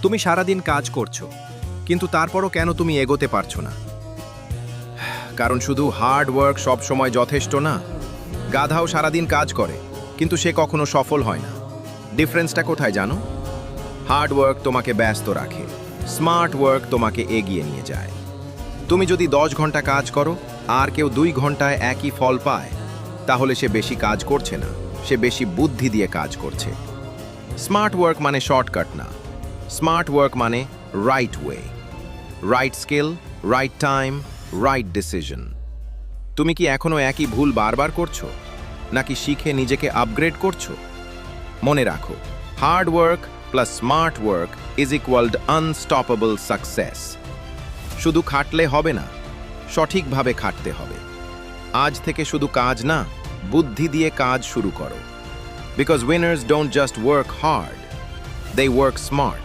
তুমি সারাদিন কাজ করছো, কিন্তু তারপরও কেন তুমি এগোতে পারছো না? কারণ শুধু হার্ড ওয়ার্ক সব সময় যথেষ্ট না। গাধাও সারাদিন কাজ করে, কিন্তু সে কখনো সফল হয় না। ডিফারেন্সটা কোথায় জানো? হার্ড ওয়ার্ক তোমাকে ব্যস্ত রাখে, স্মার্ট ওয়ার্ক তোমাকে এগিয়ে নিয়ে যায়। তুমি যদি 10 ঘন্টা কাজ করো আর কেউ 2 ঘন্টায় একই ফল পায়, তাহলে সে বেশি কাজ করছে না, সে বেশি বুদ্ধি দিয়ে কাজ করছে। স্মার্ট ওয়ার্ক মানে শর্টকাট না, স্মার্ট ওয়ার্ক মানে right way, right skill, right time, right decision. তুমি কি এখনো একই ভুল বারবার করছো, নাকি শিখে নিজেকে আপগ্রেড করছো? মনে রাখো, hard work plus smart work is equalled unstoppable success. শুধু খাটলে হবে না, সঠিকভাবে খাটতে হবে। আজ থেকে শুধু কাজ না, বুদ্ধি দিয়ে কাজ শুরু করো। Because winners don't just work hard, they work smart.